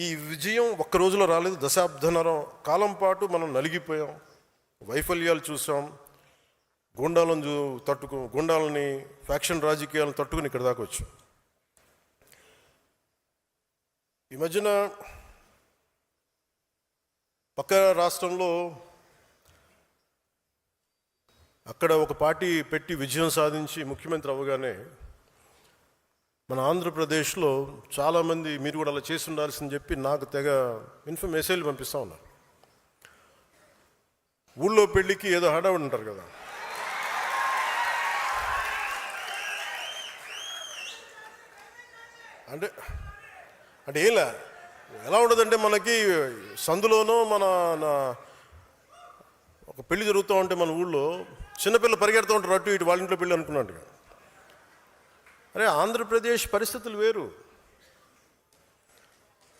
ఈ విజయం ఒక్క రోజులో రాలేదు. దశాబ్దన్నర కాలం పాటు మనం నలిగిపోయాం, వైఫల్యాలు చూసాం, గుండాలని ఫ్యాక్షన్ రాజకీయాలను తట్టుకుని ఇక్కడ దాకా వచ్చాం. ఈ మధ్యన పక్క రాష్ట్రంలో అక్కడ ఒక పార్టీ పెట్టి విజయం సాధించి ముఖ్యమంత్రి అవ్వగానే మన ఆంధ్రప్రదేశ్లో చాలామంది మీరు కూడా అలా చేసి ఉండాల్సిందని చెప్పి నాకు తెగ మెసేజ్లు పంపిస్తూ ఉన్నారు. ఊళ్ళో పెళ్ళికి ఏదో హడావుడి ఉంటారు కదా, అంటే అంటే ఎలా ఉండదంటే మనకి సందులోనో ఒక పెళ్లి జరుగుతూ ఉంటే మన ఊళ్ళో చిన్నపిల్లలు పరిగెడుతూ ఉంటారు అటు ఇటు, వాళ్ళ ఇంట్లో పెళ్ళి అనుకున్నాడు. అరే ఆంధ్రప్రదేశ్ పరిస్థితులు వేరు.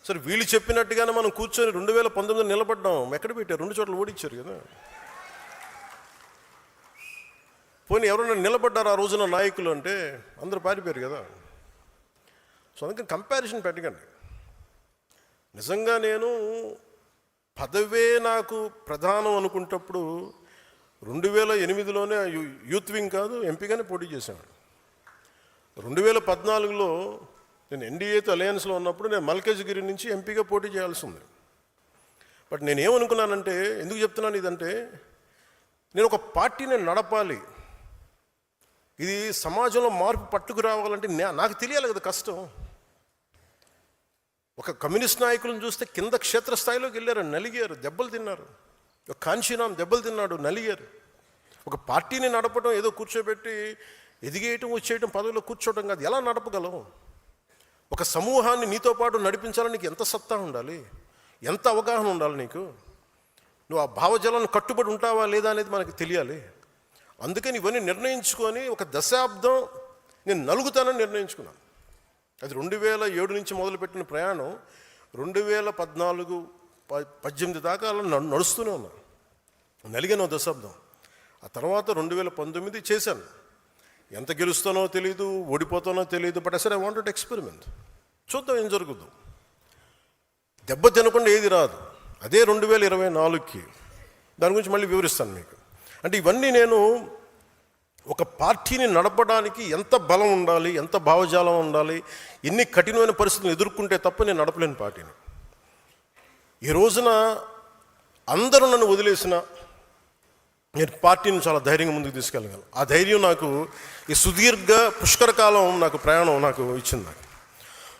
సరే వీళ్ళు చెప్పినట్టుగానే మనం కూర్చొని 2019 నిలబడ్డాం. ఎక్కడ పెట్టారు? 2 చోట్ల ఓడించారు కదా. పోనీ ఎవరైనా నిలబడ్డారు ఆ రోజున నాయకులు అంటే అందరూ పారిపోయారు కదా. సో అందుకని కంపారిజన్ పెట్టకండి. నిజంగా నేను పదవే నాకు ప్రధానం అనుకుంటప్పుడు 2008లోనే యూత్ వింగ్ కాదు ఎంపీగానే పోటీ చేశాను. 2014లో నేను ఎన్డీఏతో అలయన్స్లో ఉన్నప్పుడు నేను మల్కాజ్గిరి నుంచి ఎంపీగా పోటీ చేయాల్సి ఉంది. బట్ నేను ఏమనుకున్నానంటే, ఎందుకు చెప్తున్నాను ఇదంటే, నేను ఒక పార్టీని నడపాలి, ఇది సమాజంలో మార్పు పట్టుకు రావాలంటే నాకు తెలియాలి కదా కష్టం. ఒక కమ్యూనిస్ట్ నాయకులను చూస్తే కింద క్షేత్రస్థాయిలోకి వెళ్ళారు, నలిగారు, దెబ్బలు తిన్నారు. ఒక కాంశీరామ్ దెబ్బలు తిన్నాడు, నలిగారు. ఒక పార్టీని నడపడం ఏదో కూర్చోబెట్టి ఎదిగేయటం వచ్చేయటం పదవిలో కూర్చోవటం కాదు. ఎలా నడపగలం? ఒక సమూహాన్ని నీతో పాటు నడిపించాలని నీకు ఎంత సత్తా ఉండాలి, ఎంత అవగాహన ఉండాలి నీకు. నువ్వు ఆ భావజాలను కట్టుబడి ఉంటావా లేదా అనేది మనకు తెలియాలి. అందుకని ఇవన్నీ నిర్ణయించుకొని ఒక దశాబ్దం నేను నలుగుతానని నిర్ణయించుకున్నాను. అది 2007 నుంచి మొదలుపెట్టిన ప్రయాణం 2014-18 దాకా అలా నడుస్తూనే ఉన్నాను. నలిగాను దశాబ్దం. ఆ తర్వాత 2019 చేశాను. ఎంత గెలుస్తానో తెలియదు, ఓడిపోతానో తెలియదు. బట్ అసలు ఐ వాంటెడ్ ఎక్స్పెరిమెంట్. చూద్దాం ఏం జరుగుద్దు. దెబ్బ తినకుండా ఏది రాదు. అదే 2024కి దాని గురించి మళ్ళీ వివరిస్తాను మీకు. అంటే ఇవన్నీ నేను ఒక పార్టీని నడపడానికి ఎంత బలం ఉండాలి, ఎంత భావజాలం ఉండాలి, ఎన్ని కఠినమైన పరిస్థితులు ఎదుర్కొంటే తప్ప నేను నడపలేని పార్టీని. ఈ రోజున అందరూ నన్ను వదిలేసిన నేను పార్టీని చాలా ధైర్యంగా ముందుకు తీసుకెళ్ళగలను. ఆ ధైర్యం నాకు ఈ సుదీర్ఘ పుష్కర కాలం నాకు ప్రయాణం నాకు ఇచ్చింది.